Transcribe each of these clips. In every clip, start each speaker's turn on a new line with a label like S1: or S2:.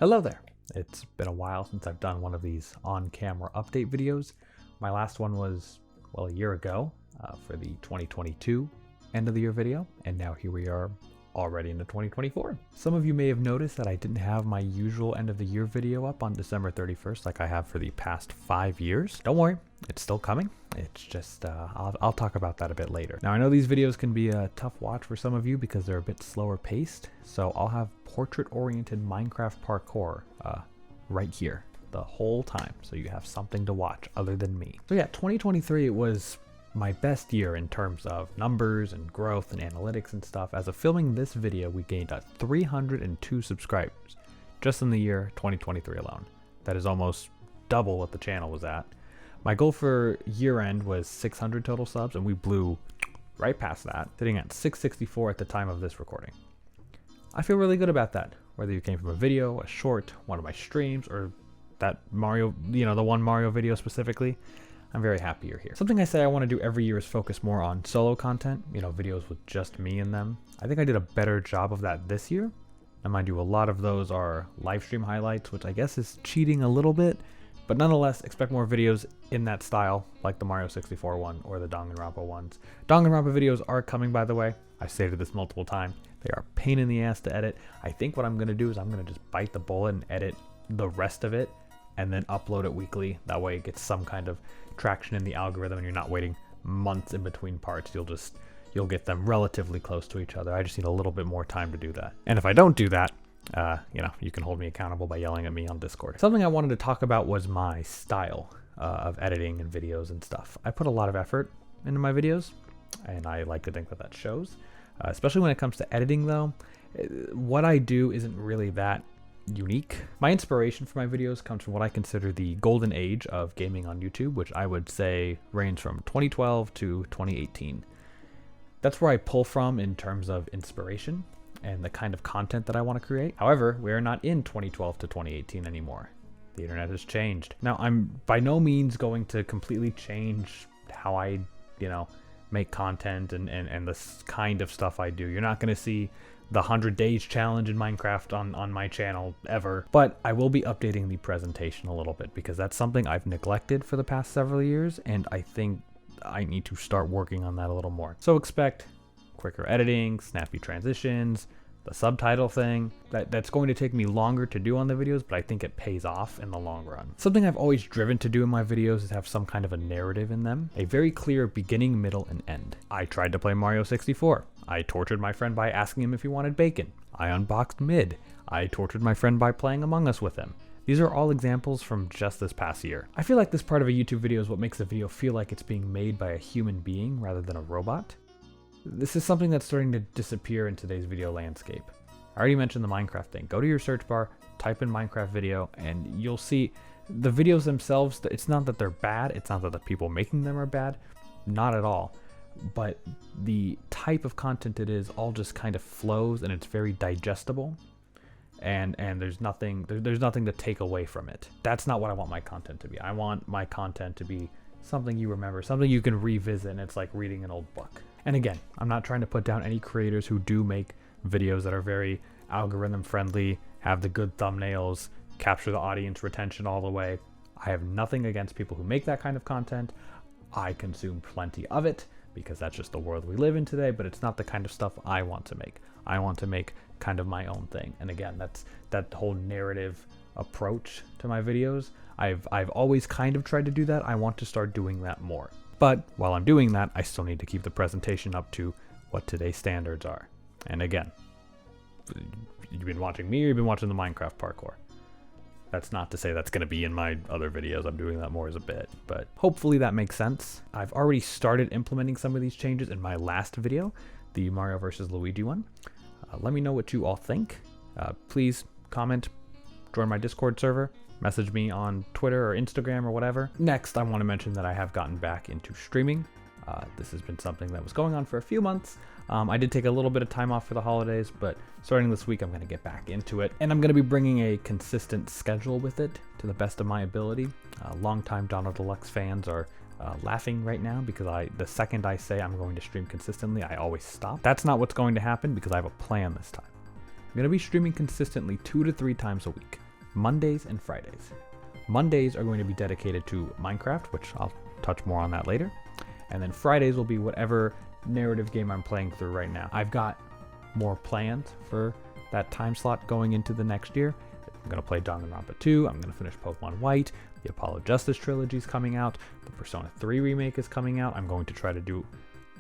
S1: Hello there. It's been a while since I've done one of these on-camera update videos. My last one was, well, a year ago for the 2022 end of the year video, and now here we are already into 2024. Some of you may have noticed that I didn't have my usual end of the year video up on December 31st like I have for the past 5 years. Don't worry, it's still coming. It's just, I'll talk about that a bit later. Now I know these videos can be a tough watch for some of you because they're a bit slower paced, so I'll have portrait-oriented Minecraft parkour right here the whole time, so you have something to watch other than me. So yeah, 2023 was my best year in terms of numbers and growth and analytics and stuff. As of filming this video, we gained 302 subscribers just in the year 2023 alone. That is almost double what the channel was at. My goal for year end was 600 total subs, and we blew right past that, sitting at 664 at the time of this recording. I feel really good about that, whether you came from a video, a short, one of my streams, or that Mario, the one Mario video specifically. I'm very happy you're here. Something I say I want to do every year is focus more on solo content, videos with just me in them. I think I did a better job of that this year. And mind you, a lot of those are live stream highlights, which I guess is cheating a little bit, but nonetheless, expect more videos in that style, like the Mario 64 one or the Danganronpa ones. Danganronpa videos are coming, by the way. I've stated this multiple times. They are a pain in the ass to edit. I think what I'm going to do is I'm going to just bite the bullet and edit the rest of it and then upload it weekly. That way it gets some kind of traction in the algorithm and you're not waiting months in between parts. You'll get them relatively close to each other. I just need a little bit more time to do that. And if I don't do that, you can hold me accountable by yelling at me on Discord. Something I wanted to talk about was my style of editing and videos and stuff. I put a lot of effort into my videos, and I like to think that that shows. Especially when it comes to editing though, what I do isn't really that unique. My inspiration for my videos comes from what I consider the golden age of gaming on YouTube, which I would say ranged from 2012 to 2018. That's where I pull from in terms of inspiration and the kind of content that I want to create. However, we are not in 2012 to 2018 anymore. The internet has changed. Now, I'm by no means going to completely change how I, make content and the kind of stuff I do. You're not going to see the 100 days challenge in Minecraft on my channel ever, but I will be updating the presentation a little bit because that's something I've neglected for the past several years, and I think I need to start working on that a little more. So expect quicker editing, snappy transitions, the subtitle thing. That's going to take me longer to do on the videos, but I think it pays off in the long run. Something I've always driven to do in my videos is have some kind of a narrative in them, a very clear beginning, middle, and end. I tried to play Mario 64. I tortured my friend by asking him if he wanted bacon. I unboxed mid. I tortured my friend by playing Among Us with him. These are all examples from just this past year. I feel like this part of a YouTube video is what makes the video feel like it's being made by a human being rather than a robot. This is something that's starting to disappear in today's video landscape. I already mentioned the Minecraft thing. Go to your search bar, type in Minecraft video, and you'll see the videos themselves. It's not that they're bad. It's not that the people making them are bad. Not at all. But the type of content it is all just kind of flows, and it's very digestible. And there's nothing to take away from it. That's not what I want my content to be. I want my content to be something you remember, something you can revisit, and it's like reading an old book. And again, I'm not trying to put down any creators who do make videos that are very algorithm friendly, have the good thumbnails, capture the audience retention all the way. I have nothing against people who make that kind of content. I consume plenty of it because that's just the world we live in today, but it's not the kind of stuff I want to make. I want to make kind of my own thing. And again, that's that whole narrative approach to my videos. I've always kind of tried to do that. I want to start doing that more. But while I'm doing that, I still need to keep the presentation up to what today's standards are. And again, you've been watching me or you've been watching the Minecraft parkour. That's not to say that's going to be in my other videos. I'm doing that more as a bit, but hopefully that makes sense. I've already started implementing some of these changes in my last video, the Mario vs. Luigi one. Let me know what you all think. Please comment, join my Discord server, message me on Twitter or Instagram or whatever. Next, I want to mention that I have gotten back into streaming. This has been something that was going on for a few months. I did take a little bit of time off for the holidays, but starting this week, I'm going to get back into it. And I'm going to be bringing a consistent schedule with it to the best of my ability. Longtime DonoDeluxe fans are laughing right now because the second I say I'm going to stream consistently, I always stop. That's not what's going to happen because I have a plan this time. I'm going to be streaming consistently 2 to 3 times a week. Mondays and Fridays. Mondays are going to be dedicated to Minecraft, which I'll touch more on that later. And then Fridays will be whatever narrative game I'm playing through right now. I've got more plans for that time slot going into the next year. I'm going to play Danganronpa 2, I'm going to finish Pokemon White, the Apollo Justice trilogy is coming out, the Persona 3 remake is coming out. I'm going to try to do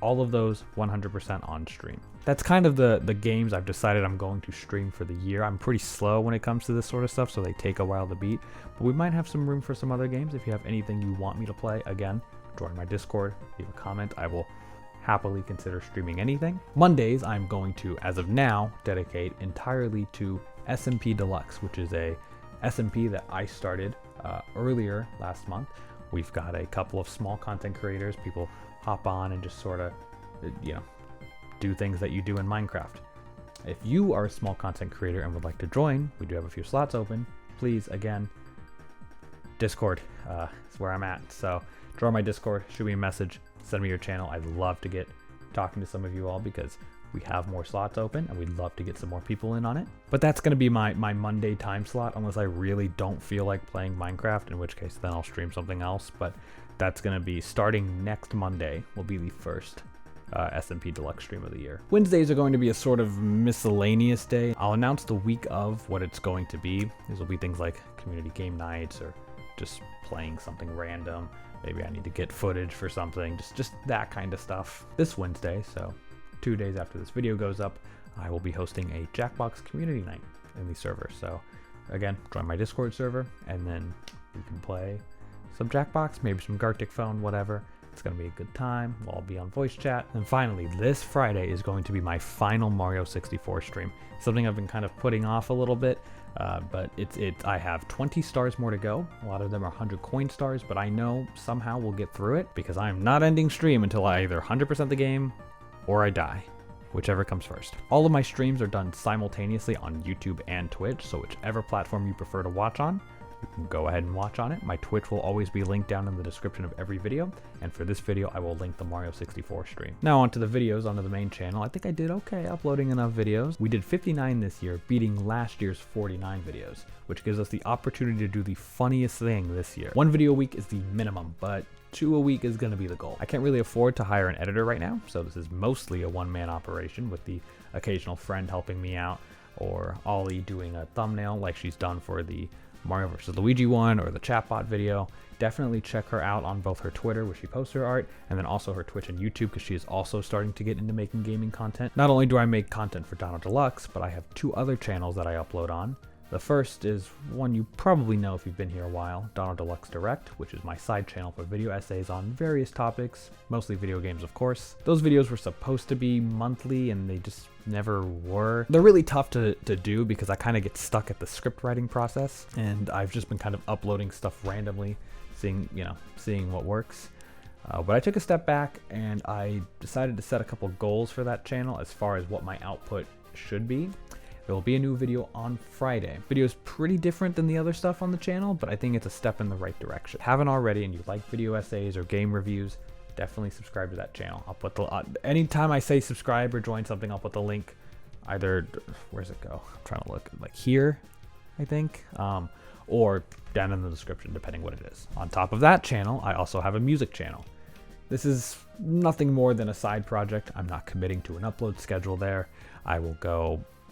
S1: all of those 100% on stream. That's kind of the games I've decided I'm going to stream for the year. I'm pretty slow when it comes to this sort of stuff, so they take a while to beat. But we might have some room for some other games. If you have anything you want me to play, again, join my Discord, leave a comment. I will happily consider streaming anything. Mondays, I'm going to, as of now, dedicate entirely to SMP Deluxe, which is a SMP that I started earlier last month. We've got a couple of small content creators, people hop on and just sort of, do things that you do in Minecraft. If you are a small content creator and would like to join, we do have a few slots open. Please, again, Discord is where I'm at. So join my Discord, shoot me a message, send me your channel. I'd love to get talking to some of you all because we have more slots open and we'd love to get some more people in on it. But that's going to be my Monday time slot unless I really don't feel like playing Minecraft, in which case then I'll stream something else. But that's going to be starting next Monday, will be the first SMP Deluxe stream of the year. Wednesdays are going to be a sort of miscellaneous day. I'll announce the week of what it's going to be. These will be things like community game nights or just playing something random. Maybe I need to get footage for something, just that kind of stuff. This Wednesday, so 2 days after this video goes up, I will be hosting a Jackbox community night in the server. So again, join my Discord server and then you can play some Jackbox, maybe some Gartic Phone, whatever. It's going to be a good time. We'll all be on voice chat. And finally, this Friday is going to be my final Mario 64 stream. Something I've been kind of putting off a little bit, but I have 20 stars more to go. A lot of them are 100 coin stars, but I know somehow we'll get through it because I'm not ending stream until I either 100% the game or I die, whichever comes first. All of my streams are done simultaneously on YouTube and Twitch, so whichever platform you prefer to watch on, you can go ahead and watch on it. My Twitch will always be linked down in the description of every video, and for this video I will link the Mario 64 stream. Now onto the videos, onto the main channel. I think I did okay uploading enough videos. We did 59 this year, beating last year's 49 videos, which gives us the opportunity to do the funniest thing this year. 1 video a week is the minimum, but 2 a week is going to be the goal. I can't really afford to hire an editor right now, so this is mostly a one-man operation with the occasional friend helping me out, or Ollie doing a thumbnail like she's done for the Mario vs. Luigi one or the chatbot video. Definitely check her out on both her Twitter, where she posts her art, and then also her Twitch and YouTube, because she is also starting to get into making gaming content. Not only do I make content for DonoDeluxe, but I have 2 other channels that I upload on. The first is one you probably know if you've been here a while, DonoDeluxe Direct, which is my side channel for video essays on various topics, mostly video games of course. Those videos were supposed to be monthly and they just never were. They're really tough to do because I kind of get stuck at the script writing process, and I've just been kind of uploading stuff randomly, seeing what works. But I took a step back and I decided to set a couple goals for that channel as far as what my output should be. There will be a new video on Friday. Video is pretty different than the other stuff on the channel, but I think it's a step in the right direction. If you haven't already and you like video essays or game reviews, definitely subscribe to that channel. I'll put the anytime I say subscribe or join something, I'll put the link either, where's it go? I'm trying to look, like here, I think, or down in the description, depending what it is. On top of that channel, I also have a music channel. This is nothing more than a side project. I'm not committing to an upload schedule there.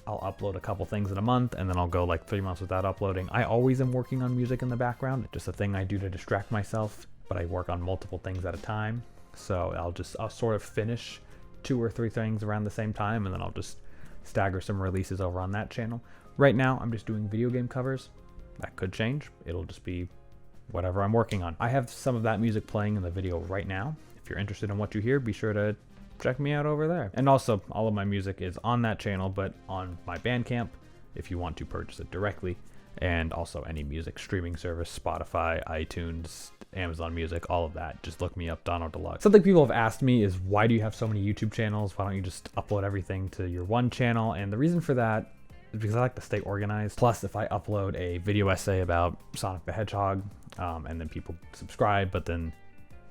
S1: I'll upload a couple things in a month, and then I'll go like 3 months without uploading. I always am working on music in the background. It's just a thing I do to distract myself, but I work on multiple things at a time. So I'll sort of finish 2 or 3 things around the same time, and then I'll just stagger some releases over on that channel. Right now, I'm just doing video game covers. That could change. It'll just be whatever I'm working on. I have some of that music playing in the video right now. If you're interested in what you hear, be sure to check me out over there. And also, all of my music is on that channel, but on my Bandcamp if you want to purchase it directly, and also any music streaming service, Spotify, iTunes, Amazon Music, all of that. Just look me up, DonoDeluxe. Something people have asked me is, why do you have so many YouTube channels? Why don't you just upload everything to your one channel? And the reason for that is because I like to stay organized. Plus, if I upload a video essay about Sonic the Hedgehog, and then people subscribe, but then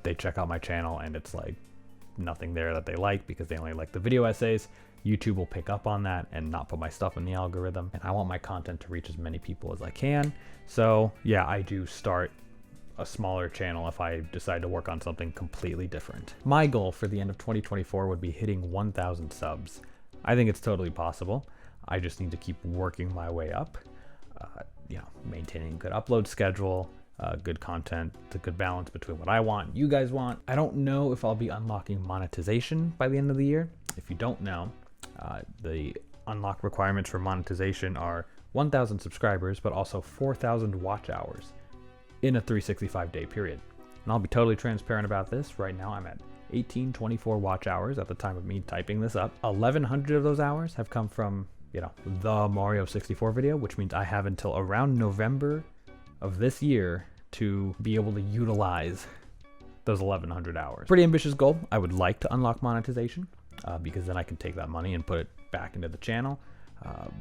S1: they check out my channel and it's like nothing there that they like because they only like the video essays, YouTube will pick up on that and not put my stuff in the algorithm. And I want my content to reach as many people as I can. So yeah, I do start a smaller channel if I decide to work on something completely different. My goal for the end of 2024 would be hitting 1,000 subs. I think it's totally possible. I just need to keep working my way up, maintaining a good upload schedule, good content, the good balance between what I want, you guys want. I don't know if I'll be unlocking monetization by the end of the year. If you don't know, the unlock requirements for monetization are 1,000 subscribers, but also 4,000 watch hours in a 365-day period. And I'll be totally transparent about this. Right now I'm at 1824 watch hours at the time of me typing this up. 1,100 of those hours have come from, the Mario 64 video, which means I have until around November of this year to be able to utilize those 1,100 hours. Pretty ambitious goal. I would like to unlock monetization because then I can take that money and put it back into the channel.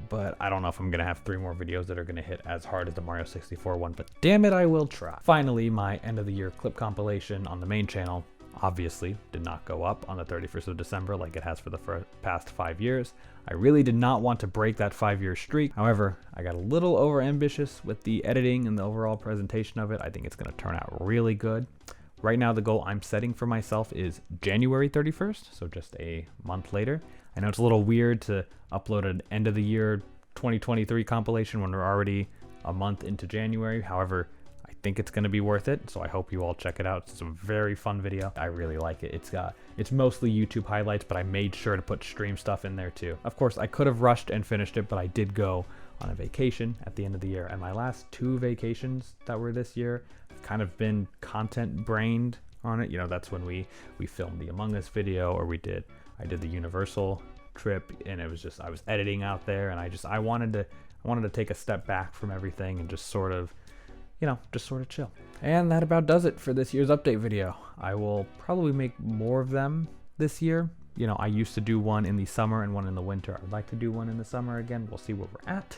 S1: But I don't know if I'm gonna have 3 more videos that are gonna hit as hard as the Mario 64 one, but damn it, I will try. Finally, my end of the year clip compilation on the main channel obviously did not go up on the 31st of December like it has for the past 5 years. I really did not want to break that 5-year streak. However, I got a little over ambitious with the editing and the overall presentation of it. I think it's gonna turn out really good. Right now, the goal I'm setting for myself is January 31st, so just a month later. I know it's a little weird to upload an end of the year 2023 compilation when we're already a month into January. However, I think it's going to be worth it, so I hope you all check it out. It's a very fun video. I really like it. It's mostly YouTube highlights, but I made sure to put stream stuff in there too. Of course, I could have rushed and finished it, but I did go on a vacation at the end of the year, and my last 2 vacations that were this year have kind of been content brained on it. That's when we filmed the Among Us video, or I did the Universal trip, and it was just I was editing out there, and I wanted to take a step back from everything and just sort of chill. And that about does it for this year's update video. I will probably make more of them this year. I used to do one in the summer and one in the winter. I'd like to do one in the summer again. We'll see where we're at.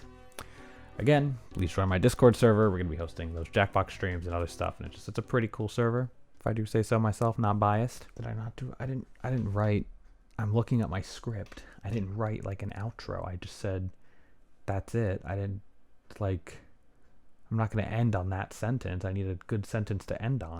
S1: Again, please join my Discord server. We're gonna be hosting those Jackbox streams and other stuff, and it's a pretty cool server, if I do say so myself, not biased. Did I not do? I didn't write. I'm looking at my script. I didn't write like an outro. I just said, that's it. I didn't I'm not going to end on that sentence. I need a good sentence to end on.